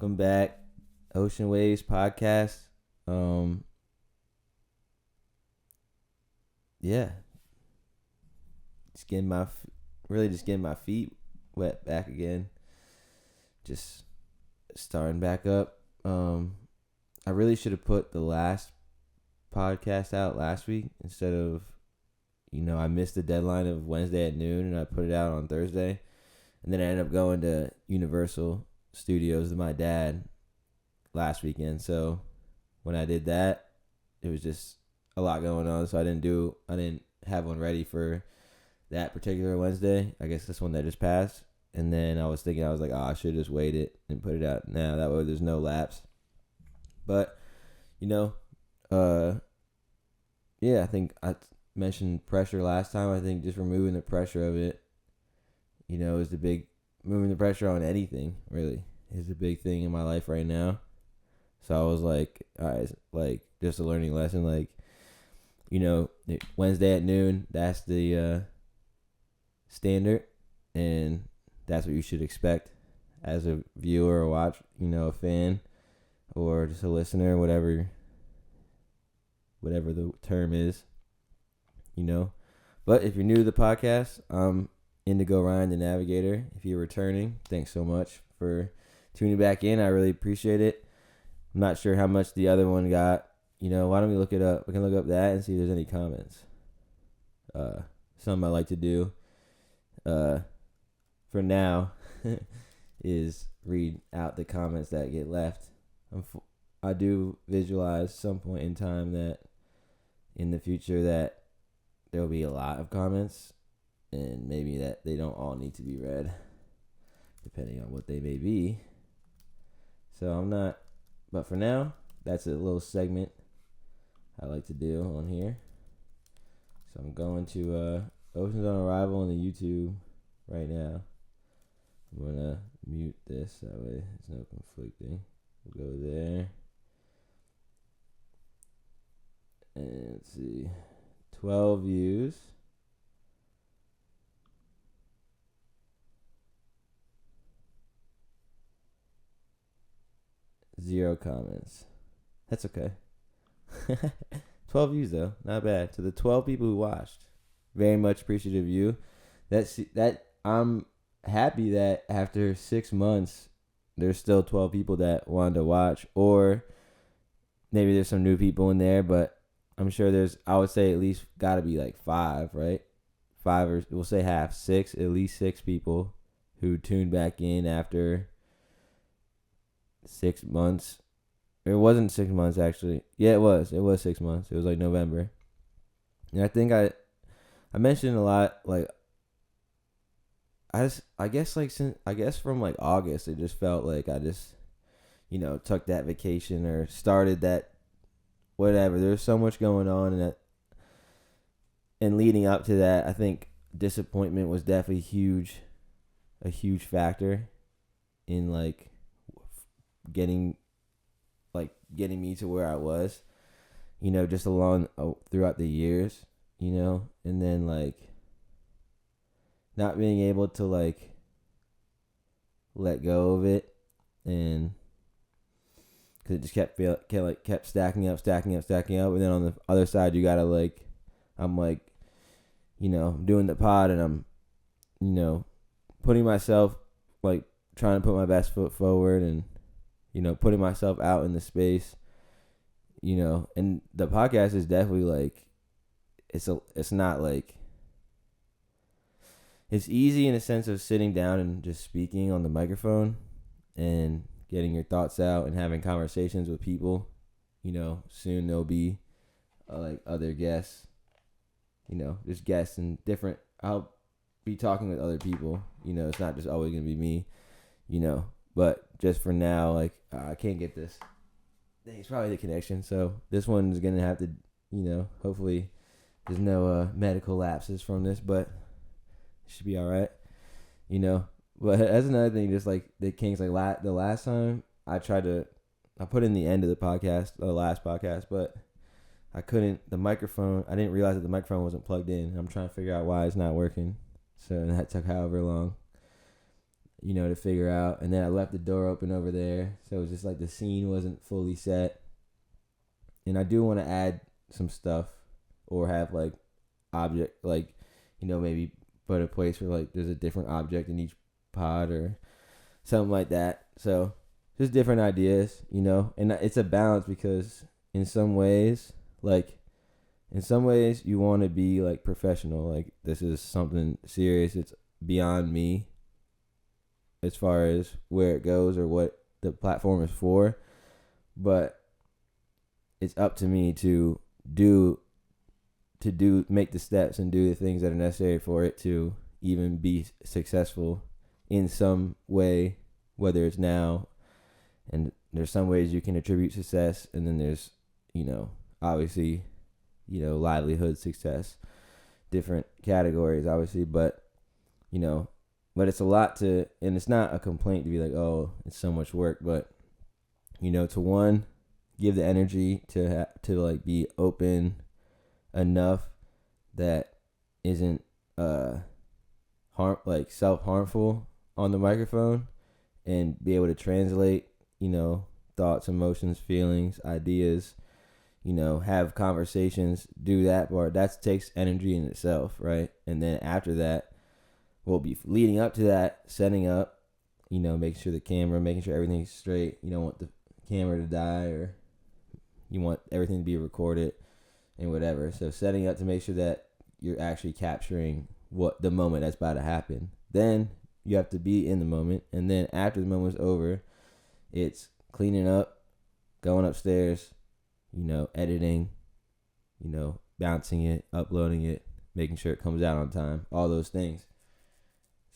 Welcome back, Ocean Waves Podcast. Yeah, just getting my feet wet back again. Just starting back up. I really should have put the last podcast out last week instead of, I missed the deadline of Wednesday at noon and I put it out on Thursday, and then I ended up going to Universal Studios with my dad last weekend. So when I did that, it was just a lot going on. So I didn't have one ready for that particular Wednesday. I guess this one that just passed. And then I was like, I should just wait it and put it out now. That way there's no lapse. But, I think I mentioned pressure last time. I think just removing the pressure of it, is moving the pressure on anything, really, is a big thing in my life right now. So I was like, all right, just a learning lesson, Wednesday at noon, that's the standard, and that's what you should expect as a viewer or watch, a fan or just a listener, whatever the term is, But if you're new to the podcast, I'm Indigo Ryan, the Navigator. If you're returning, thanks so much for tuning back in. I really appreciate it. I'm not sure how much the other one got. Why don't we look it up? We can look up that and see if there's any comments. Something I like to do for now is read out the comments that get left. I do visualize some point in time that in the future that there will be a lot of comments, and maybe that they don't all need to be read, depending on what they may be. But for now, that's a little segment I like to do on here. So I'm going to Oceans on Arrival on the YouTube right now. I'm going to mute this, that way there's no conflicting. We'll go there. And let's see. 12 views. Zero comments. That's okay. 12 views though, not bad. To the 12 people who watched, very much appreciative of you. That I'm happy that after 6 months, there's still 12 people that wanted to watch, or maybe there's some new people in there, but I'm sure I would say at least got to be like 5, right? 5, or we'll say half, 6, at least 6 people who tuned back in after 6 months. It wasn't 6 months, actually. Yeah, it was 6 months. It was like November. And I think I mentioned a lot, like, I guess from like August, it just felt like I just, took that vacation or started that, whatever. There's so much going on, and leading up to that, I think disappointment was definitely a huge factor in like getting me to where I was, just throughout the years, and then like not being able to like let go of it, and because it just kept stacking up, and then on the other side you gotta I'm doing the pod, and I'm putting myself, trying to put my best foot forward, and putting myself out in the space, and the podcast is definitely it's not it's easy in a sense of sitting down and just speaking on the microphone and getting your thoughts out and having conversations with people. Soon there'll be other guests, just guests and different. I'll be talking with other people. It's not just always gonna be me. But just for now, I can't get this. It's probably the connection. So this one's gonna have to, hopefully there's no medical lapses from this, but it should be all right. But that's another thing. Just like the Kings, the last time I put in the end of the last podcast, but I couldn't. The microphone. I didn't realize that the microphone wasn't plugged in. I'm trying to figure out why it's not working. So that took however long. to figure out. And then I left the door open over there, so it was just like the scene wasn't fully set. And I do want to add some stuff, or have like object, like, maybe put a place where like there's a different object in each pod or something like that. So just different ideas, and it's a balance, because in some ways you want to be like professional, like this is something serious, it's beyond me as far as where it goes or what the platform is for, but it's up to me to make the steps and do the things that are necessary for it to even be successful in some way, whether it's now. And there's some ways you can attribute success, and then there's, obviously, livelihood success, different categories, obviously, but it's a lot to, and it's not a complaint to be like, oh, it's so much work, but, to one, give the energy to like be open enough that isn't self-harmful on the microphone, and be able to translate thoughts, emotions, feelings, ideas, have conversations, do that part. That takes energy in itself, right? And then after that, we'll be leading up to that, setting up, making sure making sure everything's straight. You don't want the camera to die, or you want everything to be recorded and whatever. So setting up to make sure that you're actually capturing what the moment that's about to happen. Then you have to be in the moment, and then after the moment's over, it's cleaning up, going upstairs, editing, bouncing it, uploading it, making sure it comes out on time, all those things.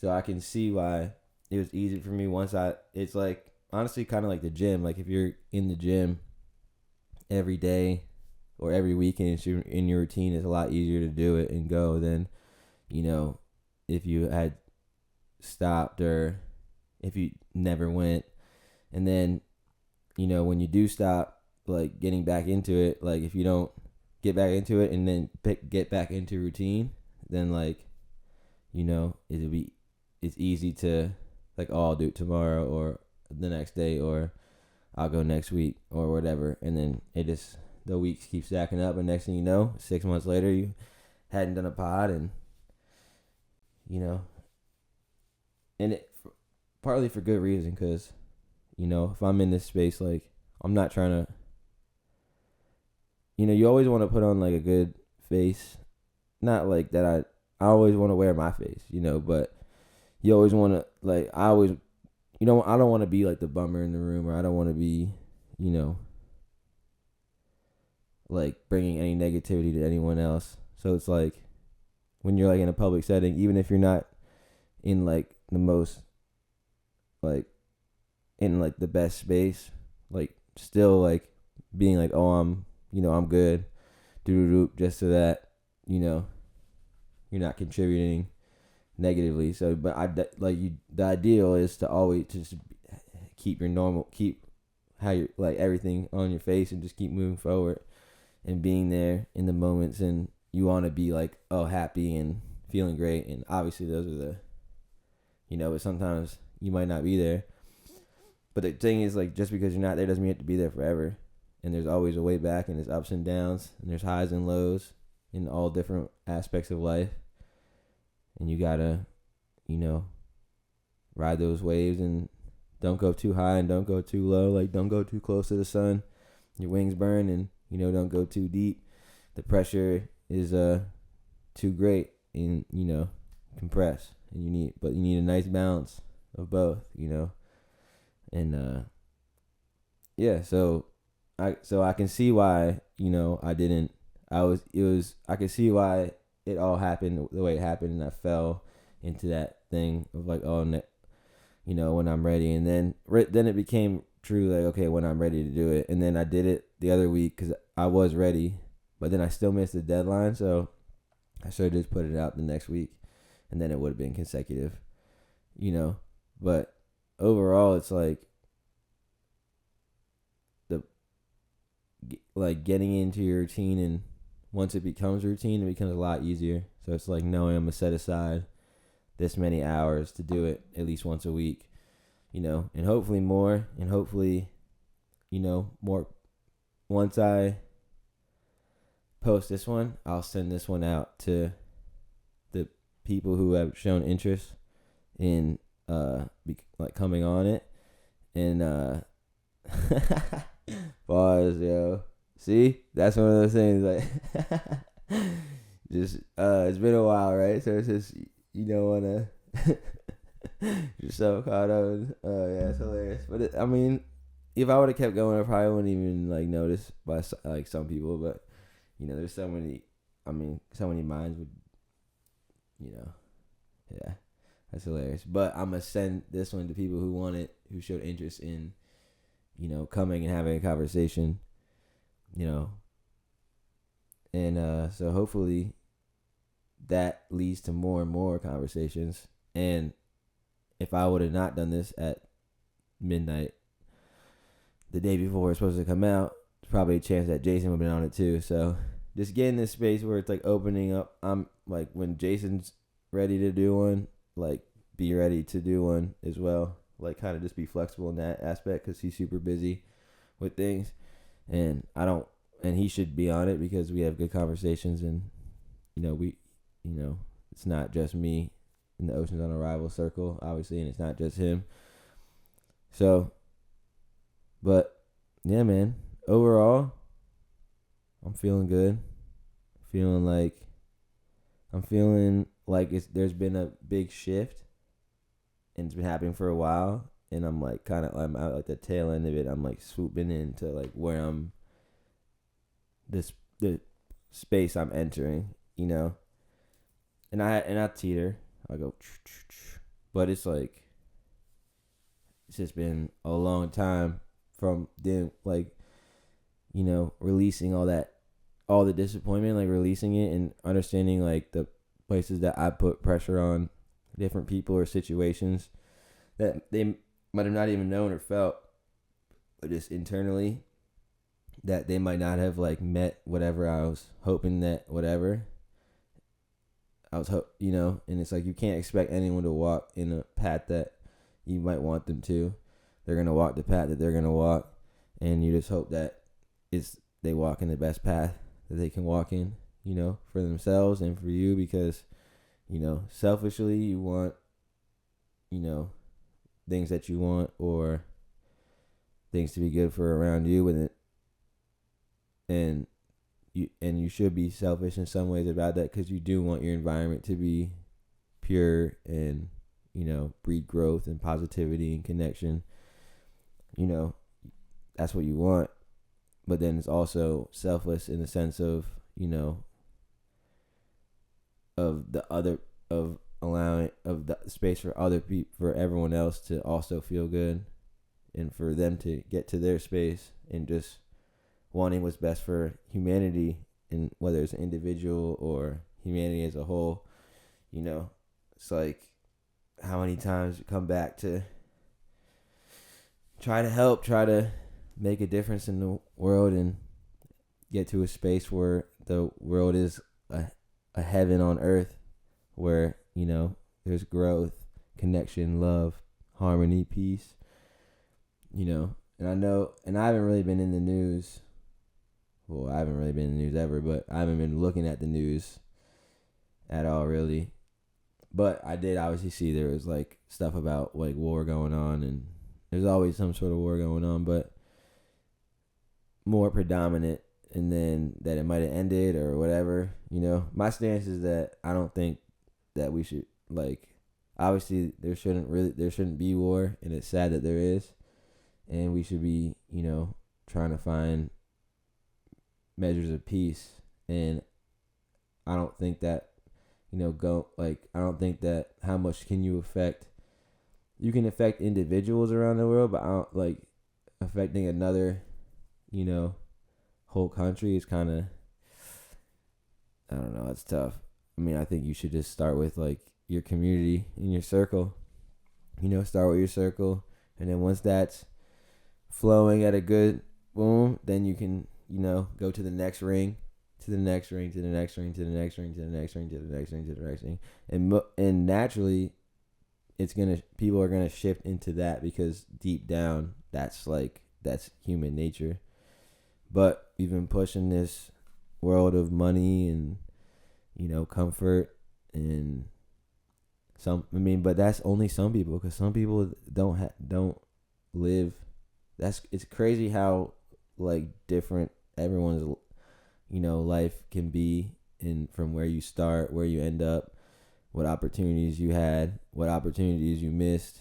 So I can see why it was easy for me it's like, honestly, kind of like the gym. Like if you're in the gym every day or every weekend, in your routine, it's a lot easier to do it and go than, if you had stopped, or if you never went. And then, when you do stop, like getting back into it, like if you don't get back into it and then get back into routine, then like, it's easy to like, oh, I'll do it tomorrow or the next day, or I'll go next week or whatever. And then the weeks keep stacking up, and next thing you know, 6 months later, you hadn't done a pod, and and it partly for good reason, because if I'm in this space, like I'm not trying to, you always want to put on like a good face, not like that I always want to wear my face, but you always want to, like, I always, I don't want to be like the bummer in the room, or I don't want to be, like bringing any negativity to anyone else. So it's like, when you're like in a public setting, even if you're not in like the most, like in like the best space, like still like being like, oh, I'm good, just so that, you're not contributing negatively. So, but the ideal is to always just keep how you're like everything on your face, and just keep moving forward and being there in the moments. And you want to be like, oh, happy and feeling great. And obviously those are but sometimes you might not be there. But the thing is, like, just because you're not there doesn't mean you have to be there forever. And there's always a way back, and there's ups and downs, and there's highs and lows in all different aspects of life. And you gotta, ride those waves, and don't go too high and don't go too low. Like, don't go too close to the sun. Your wings burn, and, don't go too deep. The pressure is too great, and, compress. And you need a nice balance of both, And yeah, so I can see why, I could see why it all happened the way it happened, and I fell into that thing of like, oh, when I'm ready. And then it became true, like, okay, when I'm ready to do it. And then I did it the other week because I was ready, but then I still missed the deadline, so I should have just put it out the next week, and then it would have been consecutive, But overall, it's like getting into your routine, and once it becomes routine, it becomes a lot easier. So it's like knowing I'm gonna set aside this many hours to do it at least once a week, and hopefully more, and hopefully, more. Once I post this one, I'll send this one out to the people who have shown interest in coming on it, and pause, yo. See, that's one of those things like just it's been a while, right? So it's just you don't wanna you're so caught up. Yeah, it's hilarious. But I mean, if I would have kept going, I probably wouldn't even notice by some people. But there's so many. I mean, so many minds would, yeah, that's hilarious. But I'm gonna send this one to people who want it, who showed interest in, coming and having a conversation, and so hopefully that leads to more and more conversations. And if I would have not done this at midnight the day before it's supposed to come out, there's probably a chance that Jason would have been on it too. So just get in this space where it's opening up. I'm when Jason's ready to do one, be ready to do one as well. Kind of just be flexible in that aspect because he's super busy with things, and he should be on it because we have good conversations, and it's not just me in the Oceans on Arrival circle, obviously, and it's not just him. So, but yeah, man. Overall, I'm feeling good. I'm feeling like there's been a big shift, and it's been happening for a while. And I'm I'm out at the tail end of it. I'm swooping into where the space I'm entering, And I teeter. I go, but it's just been a long time from then, releasing all the disappointment, releasing it and understanding the places that I put pressure on different people or situations that they might have not even known or felt, but just internally that they might not have met whatever I was hoping that whatever I was and it's you can't expect anyone to walk in a path that you might want them to. They're gonna walk the path that they're gonna walk, and you just hope that they walk in the best path that they can walk in, for themselves and for you, because selfishly you want things that you want or things to be good for around you with it, and you should be selfish in some ways about that because you do want your environment to be pure and breed growth and positivity and connection. That's what you want, but then it's also selfless in the sense of of allowing of the space for other people, for everyone else to also feel good, and for them to get to their space, and just wanting what's best for humanity, and whether it's an individual or humanity as a whole. It's how many times you come back to try to make a difference in the world and get to a space where the world is a heaven on earth, where there's growth, connection, love, harmony, peace. And I know, and I haven't really been in the news. Well, I haven't really been in the news ever, but I haven't been looking at the news at all, really. But I did obviously see there was stuff about war going on, and there's always some sort of war going on, but more predominant, and then that it might have ended or whatever. My stance is that I don't think that we should obviously there shouldn't be war, and it's sad that there is, and we should be trying to find measures of peace. And I don't think that I don't think that how much can you affect individuals around the world, but I don't affecting another whole country is kind of, I don't know, it's tough. I mean, I think you should just start with your community and your circle. Start with your circle, and then once that's flowing at a good boom, then you can go to the next ring, to the next ring, to the next ring, to the next ring, to the next ring, to the next ring, to the next ring, and naturally, people are gonna shift into that because deep down, that's human nature. But we've been pushing this world of money and comfort and but that's only some people, because some people don't live. It's crazy how different everyone's life can be, and from where you start, where you end up, what opportunities you had, what opportunities you missed,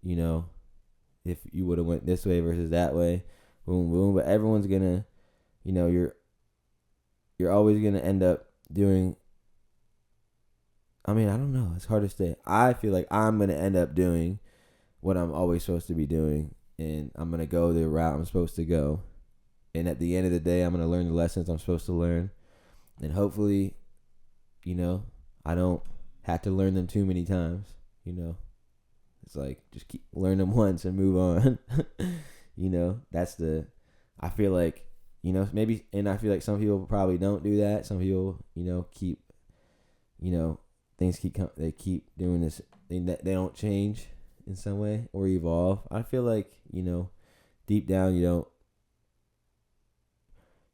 if you would have went this way versus that way, boom boom. But everyone's gonna, you're always gonna end up doing. I don't know. It's hard to say. I feel like I'm gonna end up doing what I'm always supposed to be doing, and I'm gonna go the route I'm supposed to go. And at the end of the day, I'm gonna learn the lessons I'm supposed to learn, and hopefully, I don't have to learn them too many times. It's just learn them once and move on. That's the. I feel like maybe, and I feel like some people probably don't do that. Some people keep things they keep doing this. They don't change in some way or evolve. I feel like deep down you don't.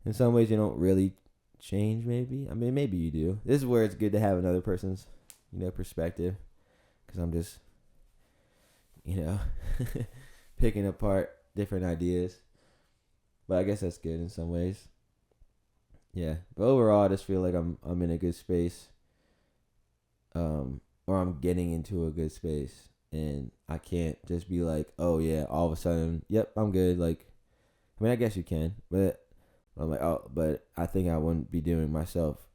In some ways you don't really change. Maybe maybe you do. This is where it's good to have another person's perspective, because I'm just picking apart different ideas. But I guess that's good in some ways. Yeah, but overall I just feel like I'm in a good space. Or I'm getting into a good space, and I can't just be like, oh yeah, all of a sudden, yep, I'm good. I guess you can, but I'm like, oh, but I think I wouldn't be doing myself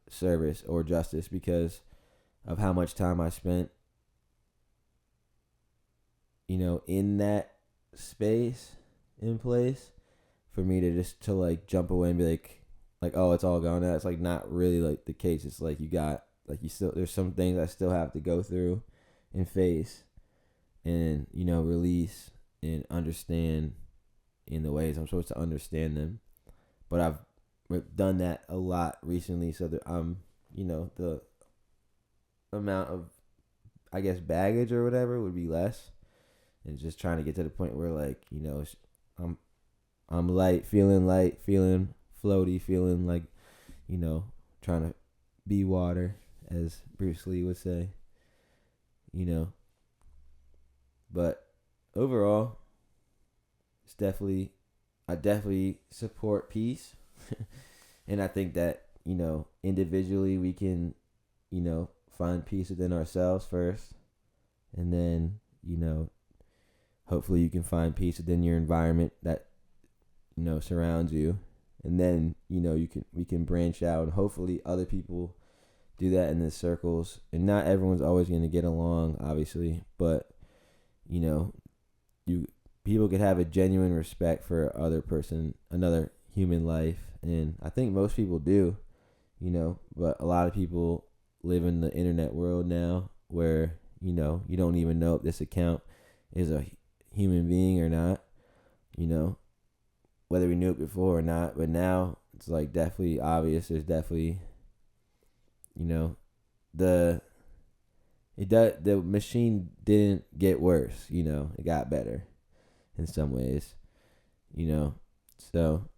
service or justice because of how much time I spent, in that space, in place, for me to just jump away and be like, oh, it's all gone now. It's not really the case. It's you got you still, there's some things I still have to go through and face and release and understand in the ways I'm supposed to understand them. But I've done that a lot recently, so that I'm the amount of, I guess, baggage or whatever would be less, and just trying to get to the point where I'm light, feeling floaty, feeling trying to be water, as Bruce Lee would say. But overall, I definitely support peace. And I think that individually we can find peace within ourselves first, and then hopefully you can find peace within your environment that surrounds you, and then we can branch out, and hopefully other people do that in the circles. And not everyone's always going to get along, obviously, but people could have a genuine respect for another human life, and I think most people do, but a lot of people live in the internet world now where you don't even know if this account is a human being or not, whether we knew it before or not. But now it's definitely obvious. There's definitely the machine didn't get worse, it got better in some ways, so.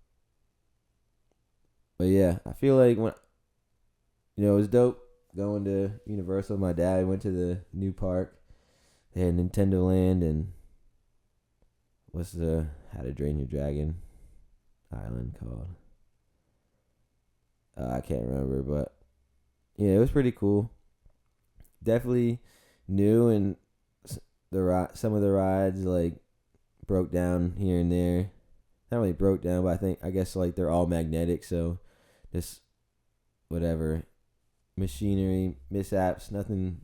But yeah, I feel like when it was dope going to Universal. My dad went to the new park. They had Nintendo Land and what's the How to Drain Your Dragon island called? I can't remember, but yeah, it was pretty cool. Definitely new, and some of the rides broke down here and there. Not really broke down, but I guess they're all magnetic, so just whatever machinery mishaps, nothing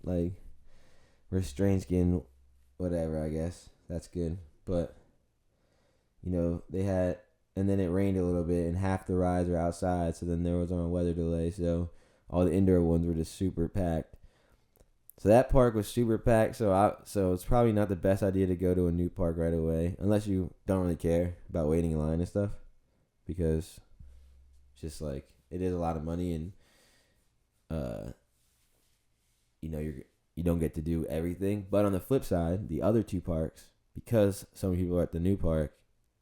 restraints getting whatever. I guess that's good, but they had, and then it rained a little bit, and half the rides are outside, so then there was on weather delay, so all the indoor ones were just super packed. So that park was super packed, so it's probably not the best idea to go to a new park right away, unless you don't really care about waiting in line and stuff, because Just like it is a lot of money, and uh, you don't get to do everything. But on the flip side, the other two parks, because so many people are at the new park,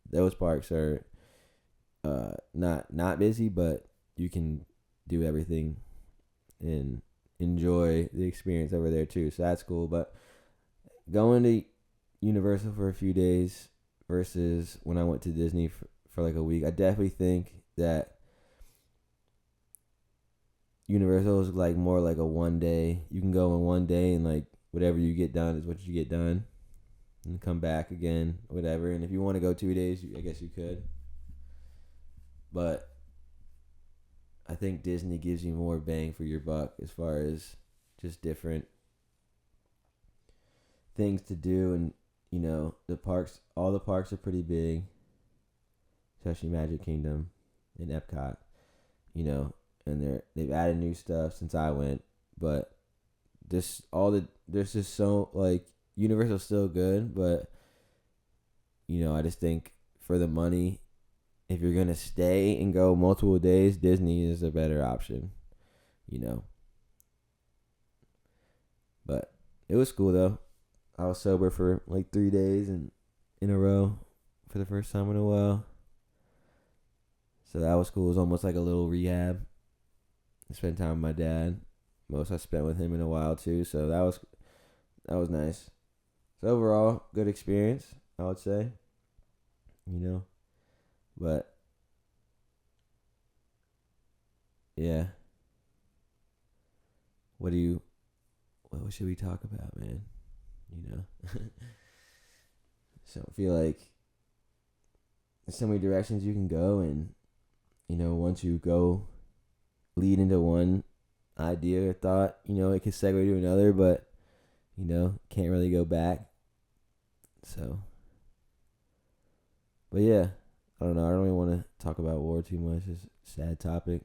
those parks are not busy, but you can do everything and enjoy the experience over there too. So that's cool. But going to Universal for a few days versus when I went to Disney for like a week, I definitely think that Universal is like more like a one day. You can go in one day and like whatever you get done is what you get done, and come back again, whatever. And if you want to go 2 days, I guess you could. But I think Disney gives you more bang for your buck as far as just different things to do, and the parks. All the parks are pretty big, especially Magic Kingdom and Epcot. And they've added new stuff since I went, but there's just so like Universal's still good, but I just think for the money, if you're gonna stay and go multiple days, Disney is a better option, But it was cool though. I was sober for like 3 days and in a row for the first time in a while, so that was cool. It was almost like a little rehab. I spent time with my dad. Most I spent with him in a while too, so that was nice. So overall, good experience, I would say. But yeah, what should we talk about, man? So I feel like there's so many directions you can go, and once you go lead into one idea or thought, it could segue to another, but can't really go back. So, but yeah, I don't know. I don't really want to talk about war too much. It's a sad topic.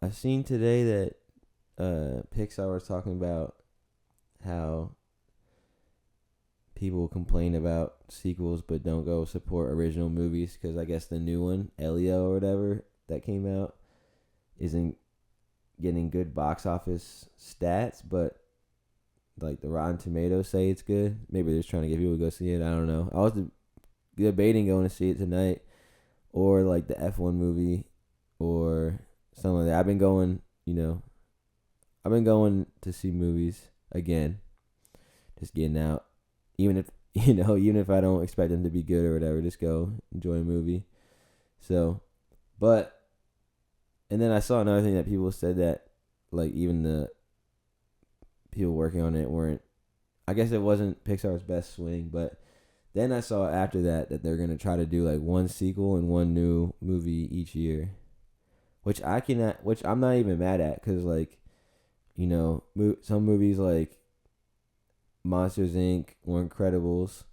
I seen today that Pixar was talking about how people complain about sequels but don't go support original movies because I guess the new one, Elio or whatever, that came out isn't getting good box office stats, but like the Rotten Tomatoes say it's good. Maybe they're just trying to get people to go see it. I don't know. I was debating going to see it tonight, or like the F1 movie, or something like that. I've been going to see movies again, just getting out. Even if even if I don't expect them to be good or whatever, just go enjoy a movie. So, and then I saw another thing that people said that like even the people working on it weren't. I guess it wasn't Pixar's best swing, but then I saw after that they're gonna try to do like one sequel and one new movie each year, which I'm not even mad at, because like some movies like Monsters Inc. or Incredibles,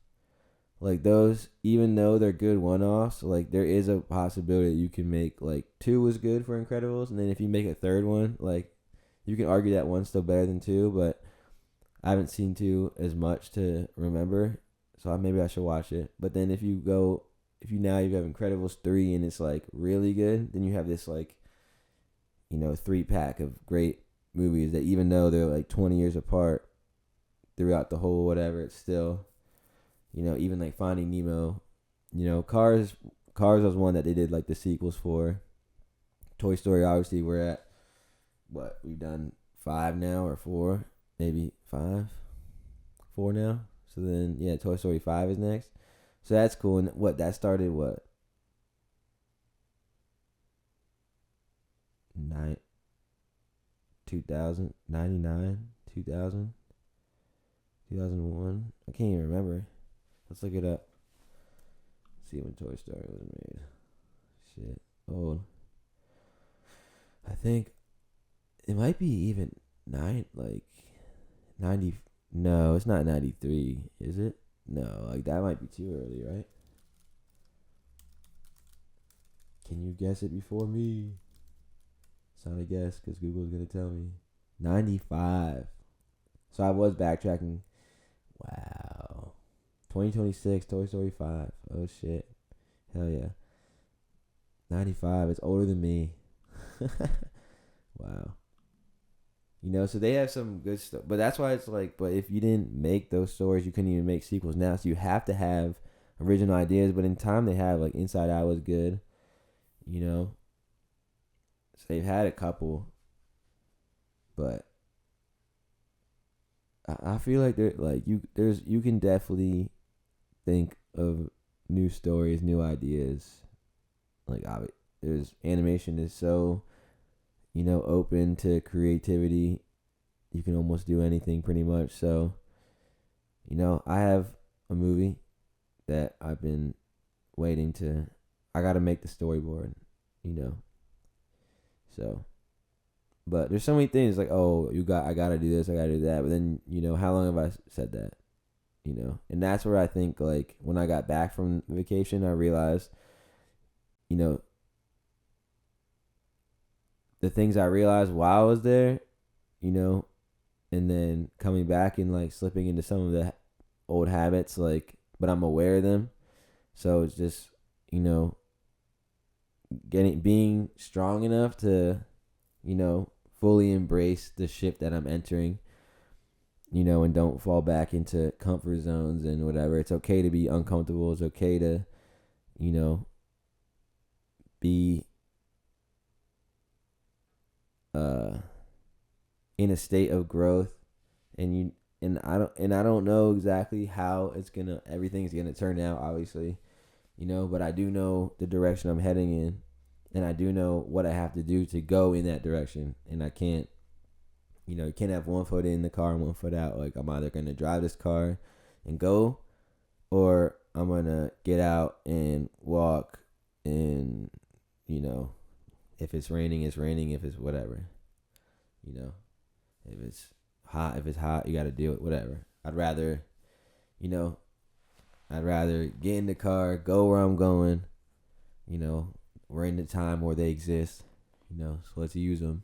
like those, even though they're good one-offs, like there is a possibility that you can make like 2 was good for Incredibles, and then if you make a third one, like you can argue that one's still better than 2, but I haven't seen 2 as much to remember, so maybe I should watch it. But then if you have Incredibles 3 and it's like really good, then you have this like 3-pack of great movies that even though they're like 20 years apart throughout the whole whatever, it's still, even like Finding Nemo, Cars was one that they did like the sequels for. Toy Story, obviously, we're at we've done 5 now, or 4, maybe 5, 4 now. So then Toy Story 5 is next. So that's cool. And that started 2000, 99, 2000. 2001. I can't even remember. Let's look it up. See when Toy Story was made. Shit. Old. I think it might be even 90. No, it's not 93. Is it? No, like that might be too early, right? Can you guess it before me? It's not a guess because Google's going to tell me. 95. So I was backtracking. Wow. 2026, Toy Story 5. Oh, shit. Hell yeah. 95. It's older than me. Wow. So they have some good stuff, but that's why it's like. But if you didn't make those stories, you couldn't even make sequels now. So you have to have original ideas. But in time, they have like Inside Out was good. You know, so they've had a couple, but I feel like they're like you can definitely think of new stories, new ideas. Like there's animation is so open to creativity. You can almost do anything pretty much. So, I have a movie that I've been waiting to. I got to make the storyboard, you know. So, but there's so many things like, oh, I got to do this, I got to do that. But then, how long have I said that? And that's where I think like when I got back from vacation, I realized, you know, the things I realized while I was there, you know, and then coming back and like slipping into some of the old habits, like, but I'm aware of them. So it's just, being strong enough to, fully embrace the ship that I'm entering, and don't fall back into comfort zones and whatever. It's okay to be uncomfortable. It's okay to, be in a state of growth, and I don't know exactly how everything's gonna turn out, obviously, but I do know the direction I'm heading in, and I do know what I have to do to go in that direction, and I can't, you can't have one foot in the car and one foot out. Like, I'm either gonna drive this car and go, or I'm gonna get out and walk, and if it's raining, it's raining. If it's whatever, if it's hot, you got to do it. Whatever. You know, I'd rather get in the car, go where I'm going. We're in the time where they exist. So let's use them.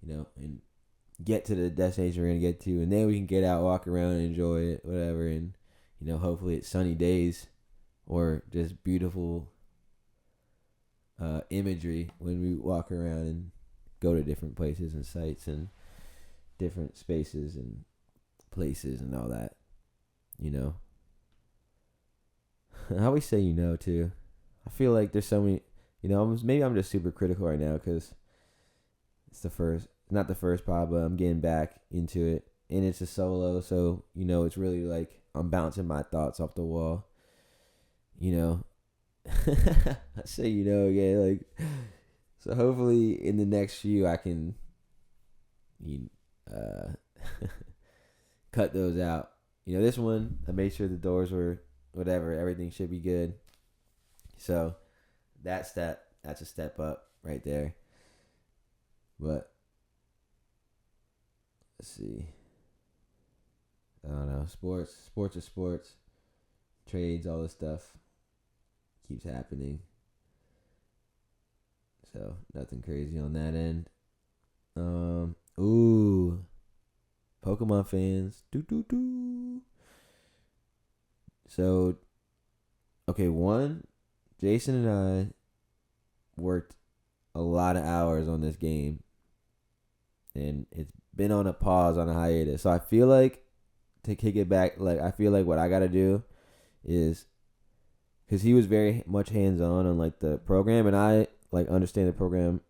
And get to the destination we're gonna get to, and then we can get out, walk around, and enjoy it, whatever. And hopefully it's sunny days, or just beautiful imagery when we walk around and go to different places and sites and different spaces and places and all that. I always say too. I feel like there's so many. Maybe I'm just super critical right now because it's not the first pod, but I'm getting back into it, and it's a solo, so it's really like I'm bouncing my thoughts off the wall. I say again, like, so hopefully in the next few I can cut those out. This one I made sure the doors were whatever, everything should be good. So that's a step up right there. But let's see. I don't know. Sports are sports. Trades, all this stuff keeps happening. So nothing crazy on that end. Pokemon fans. So, okay, Jason and I worked a lot of hours on this game, and it's been on a pause, on a hiatus. So I feel like to kick it back, like I feel like what I gotta do is, because he was very much hands-on on like the program, and I like understand the program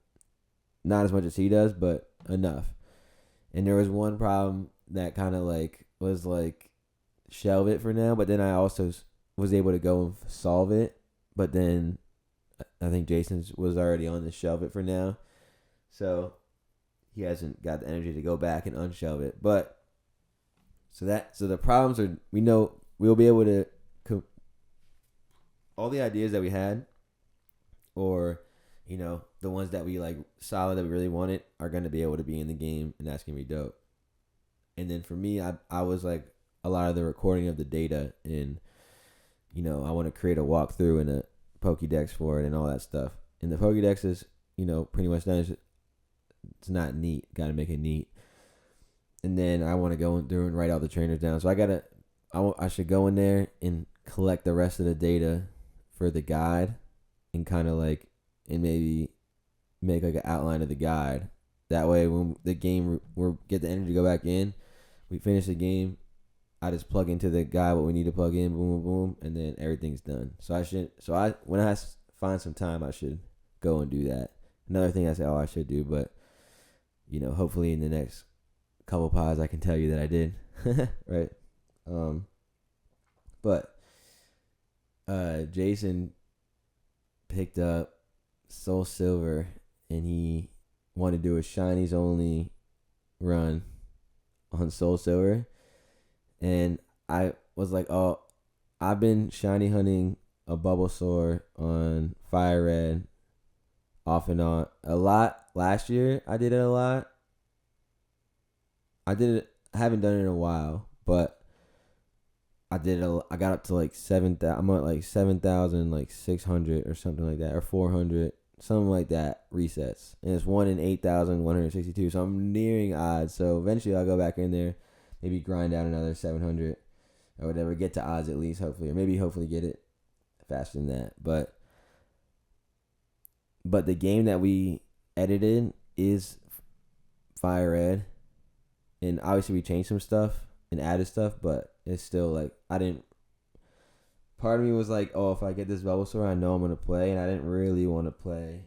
not as much as he does, but enough. And there was one problem that kind of like was like shelve it for now, but then I also was able to go and solve it. But then I think Jason's was already on the shelve it for now, so he hasn't got the energy to go back and unshelve it. But so the problems are, we'll be able to all the ideas that we had, or the ones that we like solid that we really wanted, are going to be able to be in the game, and that's going to be dope. And then for me, I was like a lot of the recording of the data, and I want to create a walkthrough and a Pokédex for it and all that stuff. And the Pokédex is pretty much done. It's not neat. Got to make it neat. And then I want to go through and write all the trainers down. So I should go in there and collect the rest of the data for the guide and kind of like, and maybe make like an outline of the guide. That way, when the game we get the energy to go back in, we finish the game. I just plug into the guide what we need to plug in, boom, boom, boom, and then everything's done. When I find some time, I should go and do that. Another thing I say, I should do, but hopefully in the next couple pods, I can tell you that I did, right? But Jason picked up Soul Silver, and he wanted to do a shinies only run on Soul Silver, and I was like, oh, I've been shiny hunting a Bulbasaur on Fire Red off and on a lot. Last year I did it a lot. I haven't done it in a while, but I did it. I got up to like 7,000. I'm at like 7,600 or something like that, or 400, something like that resets. And it's 1 in 8,162. So I'm nearing odds. So eventually I'll go back in there, maybe grind out another 700 or whatever, get to odds at least, hopefully, or maybe hopefully get it faster than that. But the game that we edited is Fire Red, and obviously we changed some stuff and added stuff, but it's still like part of me was like, oh, if I get this Bulbasaur, I know I'm gonna play, and I didn't really want to play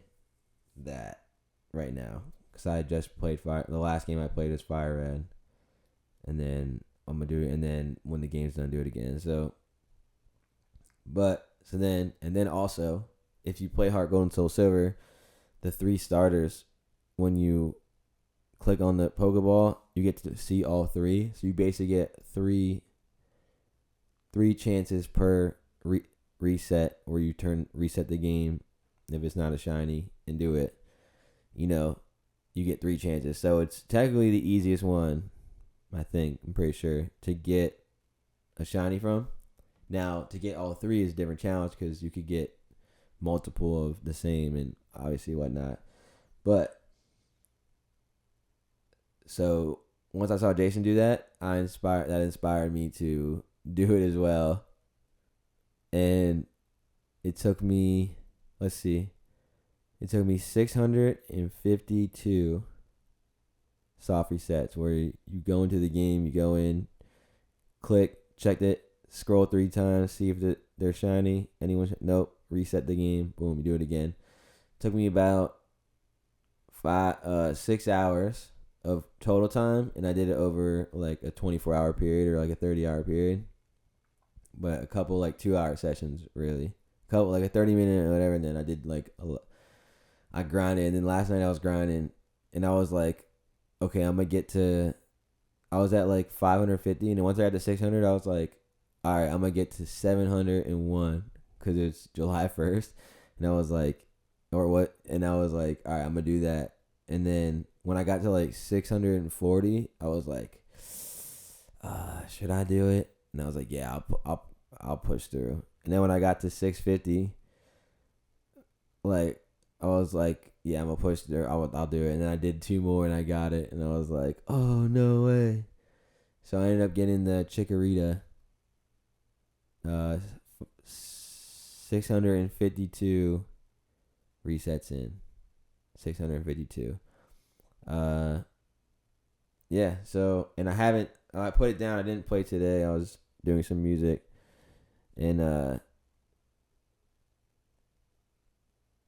that right now because I just played Fire. The last game I played was Fire Red, and then I'm gonna do it, and then when the game's done, do it again. And then also, if you play Heart Gold and Soul Silver, the 3 starters, when you click on the Pokeball, you get to see all 3. So you basically get three chances per reset, where you reset the game if it's not a shiny and do it. You get 3 chances. So it's technically the easiest one, I think. I'm pretty sure to get a shiny from. Now to get all 3 is a different challenge because you could get multiple of the same and obviously whatnot. But so once I saw Jason do that, that inspired me to do it as well. And it took me, let's see, 652 soft resets where you go into the game, you go in, click, check it, scroll 3 times, see if they're shiny. Nope, reset the game, boom, you do it again. Took me about 6 hours of total time, and I did it over like a 24-hour period or like a 30-hour period, but a couple like 2-hour sessions, really, a couple like a 30-minute or whatever. And then I did like I grinded, and then last night I was grinding, and I was like, okay, I was at like 550, and then once I got to 600, I was like, all right, I'm gonna get to 701 because it's July 1st, and I was like, or what? And I was like, all right, I'm gonna do that. And then when I got to like 640, I was like, should I do it? And I was like, yeah, I'll push through. And then when I got to 650, like I was like, yeah, I'm gonna push through. I'll do it. And then I did 2 more and I got it. And I was like, oh no way. So I ended up getting the Chikorita. 652 resets in. 652. Yeah, so, and I put it down. I didn't play today. I was doing some music, and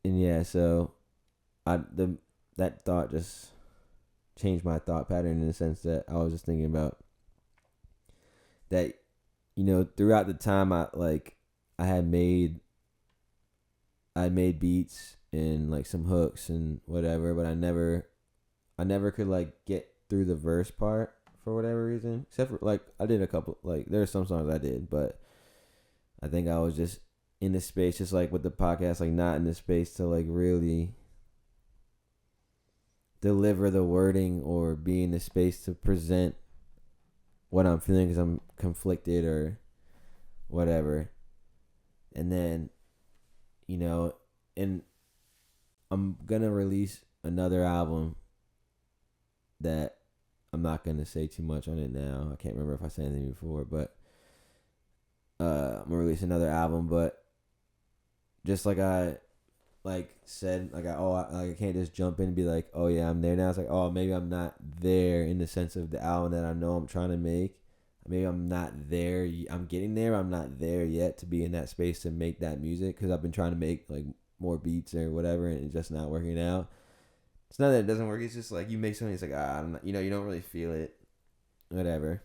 yeah, so that thought just changed my thought pattern in the sense that I was just thinking about that, throughout the time I had made beats and like some hooks and whatever, but I never could like get through the verse part for whatever reason, except for like I did a couple, like there are some songs I did, but I think I was just in the space, just like with the podcast, like not in the space to like really deliver the wording or be in the space to present what I'm feeling because I'm conflicted or whatever. And then, and I'm gonna release another album that I'm not gonna say too much on it now. I can't remember if I said anything before, but I'm gonna release another album. But just like I said, I can't just jump in and be like, oh yeah, I'm there now. It's like, oh, maybe I'm not there in the sense of the album that I know I'm trying to make. Maybe I'm not there. I'm getting there. I'm not there yet to be in that space to make that music, because I've been trying to make like more beats or whatever, and it's just not working out. It's not that it doesn't work. It's just like you make something. It's like, I'm not, you don't really feel it, whatever.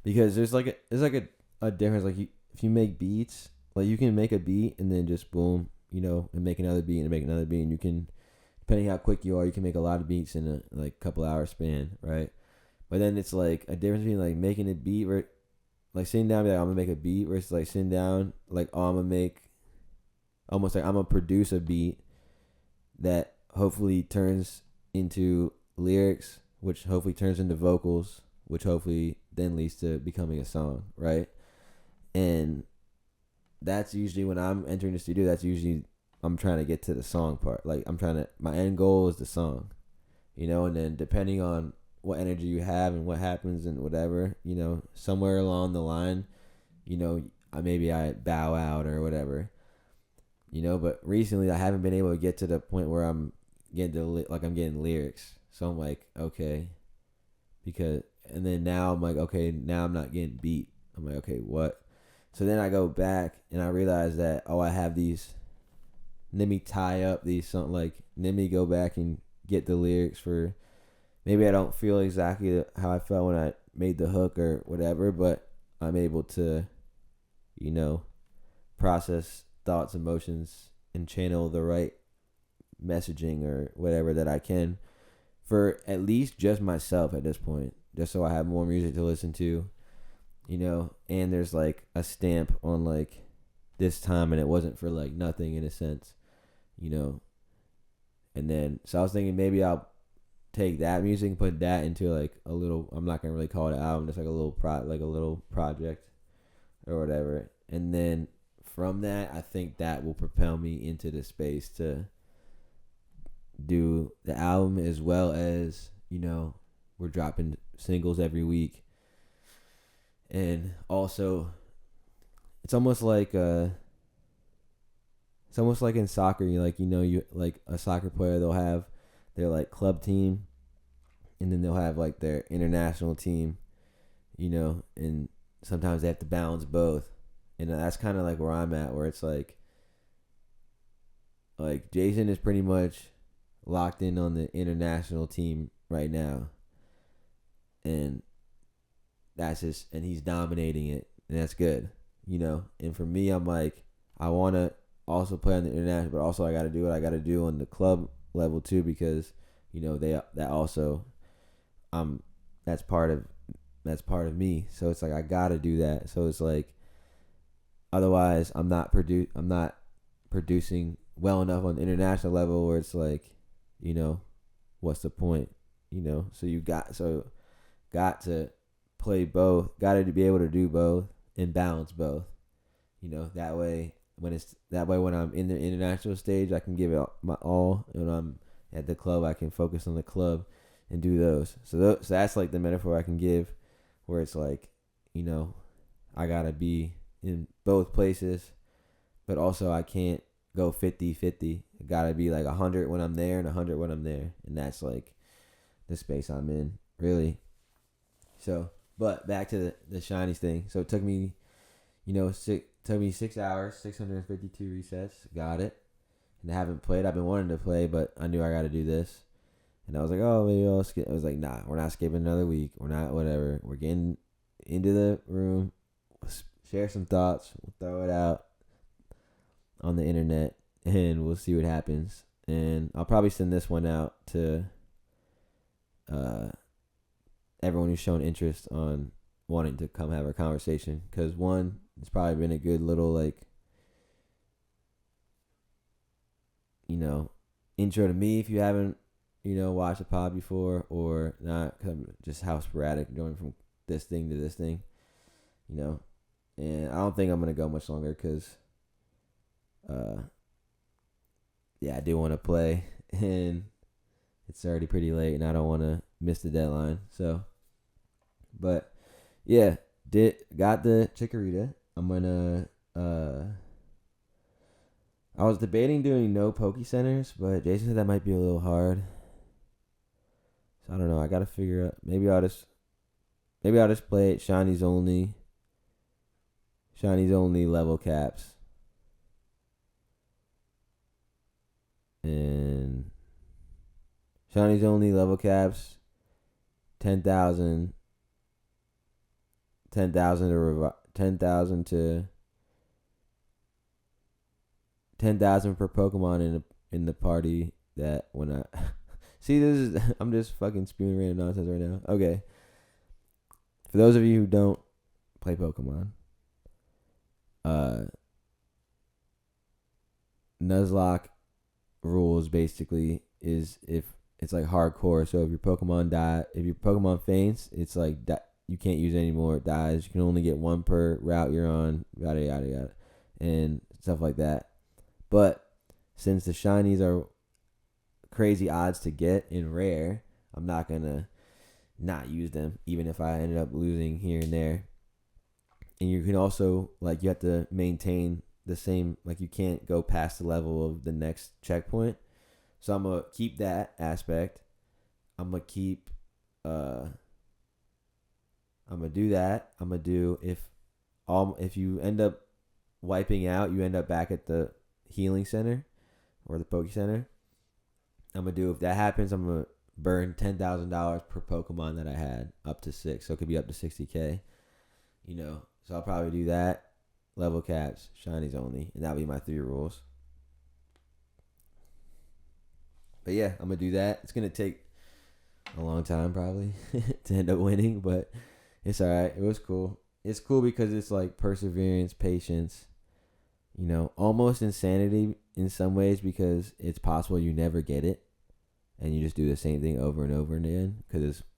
Because there's a difference. Like if you make beats, like you can make a beat and then just boom, and make another beat and make another beat, and you can, depending how quick you are, you can make a lot of beats in a like couple hour span, right? But then it's like a difference between like making a beat, where like sitting down, and be like, I'm gonna make a beat, versus like sitting down, like, oh, I'm gonna make, almost like I'm gonna produce a beat that hopefully turns into lyrics, which hopefully turns into vocals, which hopefully then leads to becoming a song, right? And that's usually when I'm entering the studio. That's usually I'm trying to get to the song part. Like my end goal is the song, and then depending on what energy you have and what happens and whatever, somewhere along the line, I bow out or whatever, but recently I haven't been able to get to the point where I'm I'm getting lyrics. So I'm like, okay, and then now I'm like, okay, now I'm not getting beat. I'm like, okay, what? So then I go back and I realize that, I have these. Let me tie up these something, like, let me go back and get the lyrics for. Maybe I don't feel exactly how I felt when I made the hook or whatever, but I'm able to, process thoughts, emotions, and channel the right messaging or whatever that I can for at least just myself at this point, just so I have more music to listen to, and there's like a stamp on like this time, and it wasn't for like nothing in a sense, and then so I was thinking maybe I'll take that music and put that into like a little, I'm not gonna really call it an album, just like a little project or whatever, and then from that I think that will propel me into the space to do the album, as well as we're dropping singles every week, and also it's almost like in soccer, you like a soccer player, they'll have their like club team, and then they'll have like their international team, and sometimes they have to balance both, and that's kind of like where I'm at, where it's like Jason is pretty much locked in on the international team right now, and and he's dominating it, and that's good, and for me, I'm like, I want to also play on the international, but also I got to do what I got to do on the club level too, because that also that's part of me, so it's like I got to do that, so it's like otherwise I'm not producing well enough on the international level, where it's like, what's the point, so you got to play both, got to be able to do both and balance both, that way when I'm in the international stage I can give it my all, and when I'm at the club I can focus on the club and do those, so that's like the metaphor I can give, where it's like, I gotta be in both places, but also I can't go 50-50. It gotta be like 100 when I'm there and 100 when I'm there, and that's like the space I'm in, really. So, but back to the shinies thing. So it took me, took me 6 hours, 652 resets. Got it, and I haven't played. I've been wanting to play, but I knew I got to do this, and I was like, oh, maybe I'll skip. I was like, nah, we're not skipping another week. We're not, whatever. We're getting into the room, share some thoughts. We'll throw it out on the internet, and we'll see what happens. And I'll probably send this one out to everyone who's shown interest on wanting to come have a conversation, because one, it's probably been a good little like, intro to me if you haven't watched a pod before or not, cause I'm just how sporadic going from this thing to this thing, and I don't think I'm gonna go much longer, because I do want to play, and it's already pretty late, and I don't want to miss the deadline. So, but yeah, got the chikorita. I'm gonna I was debating doing no Poke Centers, but Jason said that might be a little hard. So I don't know. I gotta figure out. Maybe I'll just play it shinies only. Shinies only level caps. And shinies only level caps. 10,000. 10,000 to 10,000 per Pokemon in the party that when I see this is I'm just fucking spewing random nonsense right now. Okay. For those of you who don't play Pokemon, Nuzlocke rules basically is if it's like hardcore. So if your Pokemon faints, it's like you can't use it anymore. It dies. You can only get one per route you're on. Yada yada yada, and stuff like that. But since the shinies are crazy odds to get in rare, I'm not gonna not use them, even if I ended up losing here and there. And you can also, like, you have to maintain the same, like, you can't go past the level of the next checkpoint. So I'm gonna keep that aspect. I'm gonna do that. I'm gonna do if you end up wiping out, you end up back at the healing center or the Poke Center. I'm gonna do if that happens, I'm gonna burn $10,000 per Pokemon that I had up to 6, so it could be up to 60K. So I'll probably do that. Level caps, shinies only, and that'll be my 3 rules. But yeah, I'm gonna do that. It's gonna take a long time probably to end up winning, but it's alright. It was cool. It's cool because it's like perseverance, patience, almost insanity in some ways, because it's possible you never get it and you just do the same thing over and over again,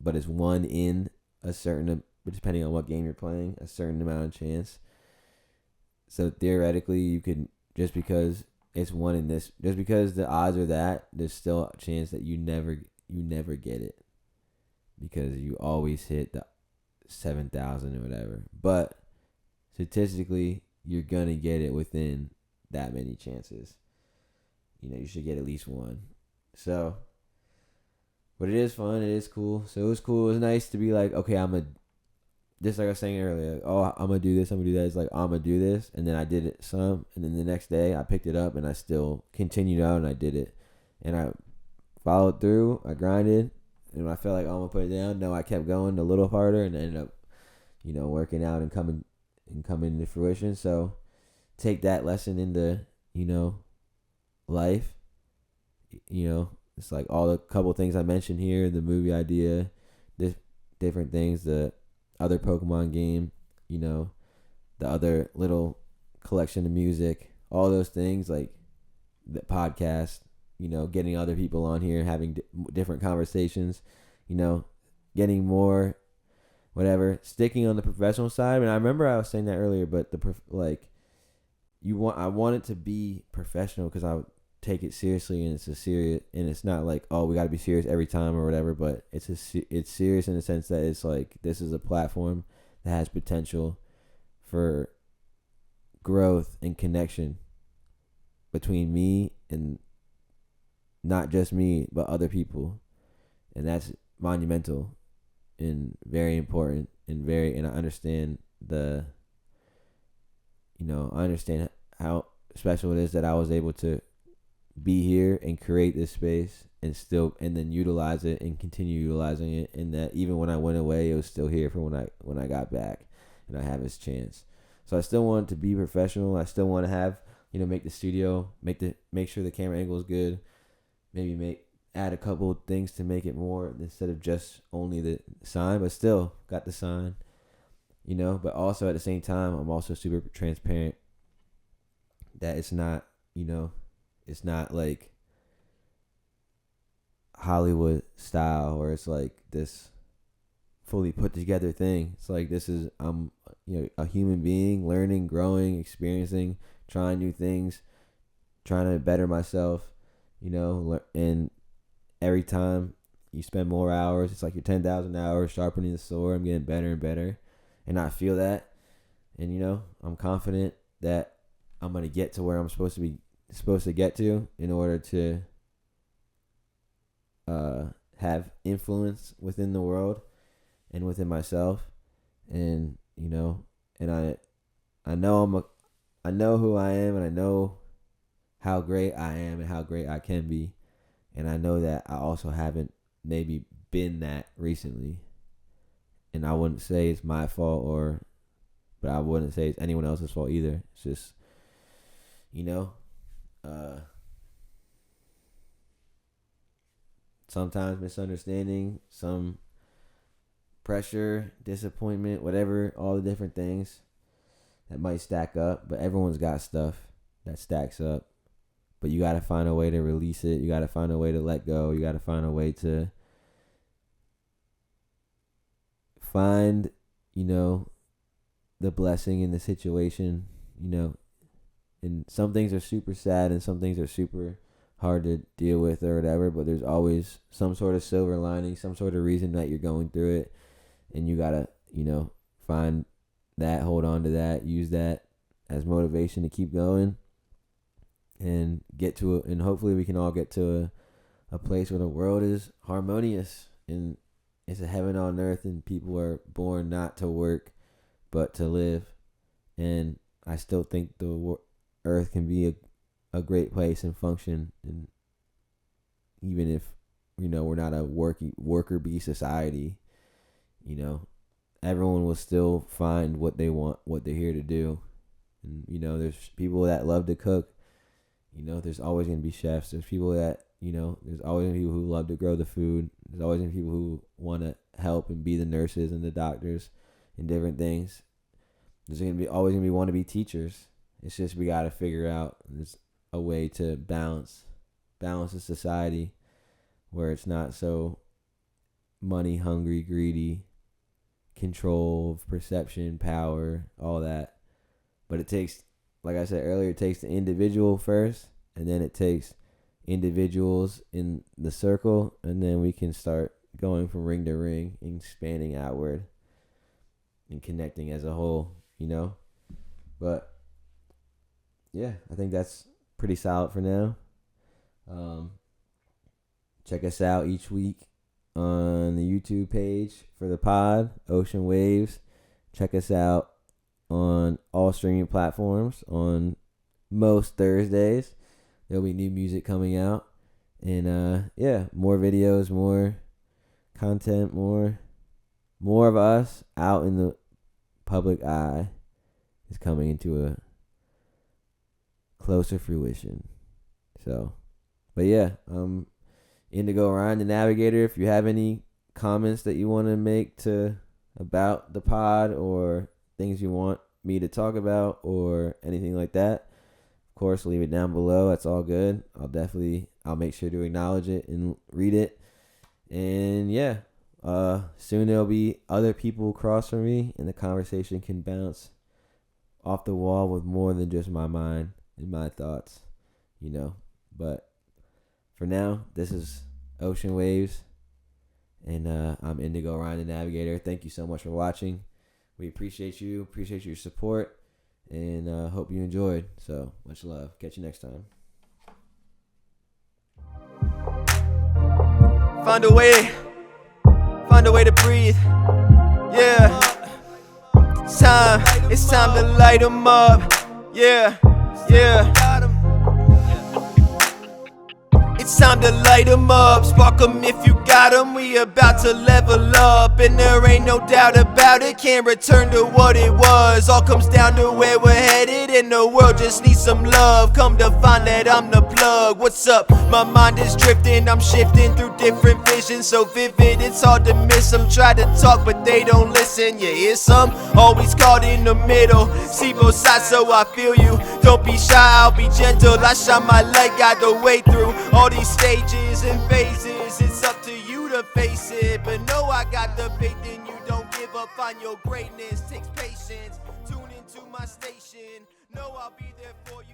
but it's one in a certain, depending on what game you're playing, a certain amount of chance. So theoretically you could, just because it's one in this, just because the odds are that, there's still a chance that you never get it, because you always hit the 7,000 or whatever. But statistically, you're gonna get it within that many chances. You should get at least one. So, but it is fun. It is cool. So it was cool. It was nice to be like, okay, just like I was saying earlier, I'm gonna do this, I'm gonna do that. It's like, I'm gonna do this, and then I did it some, and then the next day I picked it up and I still continued out and I did it, and I followed through. I grinded, and when I felt like, I'm gonna put it down, no, I kept going a little harder, and ended up, working out and coming into fruition. So take that lesson into, life. It's like all the couple things I mentioned here, the movie idea, different things, the other Pokemon game, the other little collection of music, all those things, like the podcast, getting other people on here, having different conversations, getting more, whatever, sticking on the professional side. And I remember I was saying that earlier, but I want it to be professional, because I would take it seriously, and it's not like, oh, we got to be serious every time or whatever, but it's serious in the sense that it's like, this is a platform that has potential for growth and connection between me and not just me, but other people. And that's monumental and very important, and I understand I understand how special it is that I was able to be here and create this space, and then utilize it and continue utilizing it, and that even when I went away, it was still here for when I got back, and I have this chance. So I still want to be professional. I still want to have, make the studio, make sure the camera angle is good, maybe add a couple of things to make it more, instead of just only the sign, but still got the sign, but also at the same time, I'm also super transparent that it's not, it's not like Hollywood style, or it's like this fully put together thing. It's like, I'm a human being, learning, growing, experiencing, trying new things, trying to better myself, and every time you spend more hours, it's like you're 10,000 hours sharpening the sword. I'm getting better and better, and I feel that, and I'm confident that I'm gonna get to where I'm supposed to be supposed to get to in order to have influence within the world and within myself. And and I know I know who I am, and I know how great I am and how great I can be. And I know that I also haven't maybe been that recently. And I wouldn't say it's my fault, but I wouldn't say it's anyone else's fault either. It's just, sometimes misunderstanding, some pressure, disappointment, whatever, all the different things that might stack up. But everyone's got stuff that stacks up. But you got to find a way to release it. You got to find a way to let go. You got to find a way to find, the blessing in the situation, And some things are super sad and some things are super hard to deal with or whatever. But there's always some sort of silver lining, some sort of reason that you're going through it. And you got to, find that, hold on to that, use that as motivation to keep going. And get to it, and hopefully we can all get to a place where the world is harmonious and it's a heaven on earth, and people are born not to work but to live. And I still think the earth can be a great place and function, and even if we're not a worker bee society, everyone will still find what they want, what they're here to do. And there's people that love to cook. There's always going to be chefs. There's people that, there's always going to be people who love to grow the food. There's always going to be people who want to help and be the nurses and the doctors and different things. There's always going to be want to be teachers. It's just we got to figure out a way to balance the society where it's not so money hungry, greedy, control, perception, power, all that. But it takes, like I said earlier, it takes the individual first, and then it takes individuals in the circle, and then we can start going from ring to ring and expanding outward and connecting as a whole, But, yeah, I think that's pretty solid for now. Check us out each week on the YouTube page for the pod, Ocean Waves. Check us out on all streaming platforms on most Thursdays. There'll be new music coming out, and more videos, more content, more of us out in the public eye is coming into a closer fruition. So, but yeah, Indigo Reyen, the Navigator. If you have any comments that you want to make about the pod, or things you want me to talk about, or anything like that, of course, leave it down below. That's all good. I'll make sure to acknowledge it and read it. And yeah, soon there'll be other people across from me, and the conversation can bounce off the wall with more than just my mind and my thoughts, But for now, this is Ocean Waves, and I'm Indigo Reyen, the Navigator. Thank you so much for watching. We appreciate your support, and hope you enjoyed. So much love. Catch you next time. Find a way to breathe. Yeah. It's time to light 'em up. Yeah. It's time to light 'em up, spark 'em if you got 'em. We about to level up, and there ain't no doubt about it. Can't return to what it was. All comes down to where we're headed, and the world just needs some love. Come to find that I'm the plug. What's up? My mind is drifting, I'm shifting through different visions, so vivid it's hard to miss them. Try to talk but they don't listen. You hear some? Always caught in the middle. See both sides, so I feel you. Don't be shy, I'll be gentle. I shine my light, guide the way through all these stages and phases. It's up to you to face it, but no, I got the faith in you. Don't give up on your greatness, takes patience. Tune into my station, know I'll be there for you.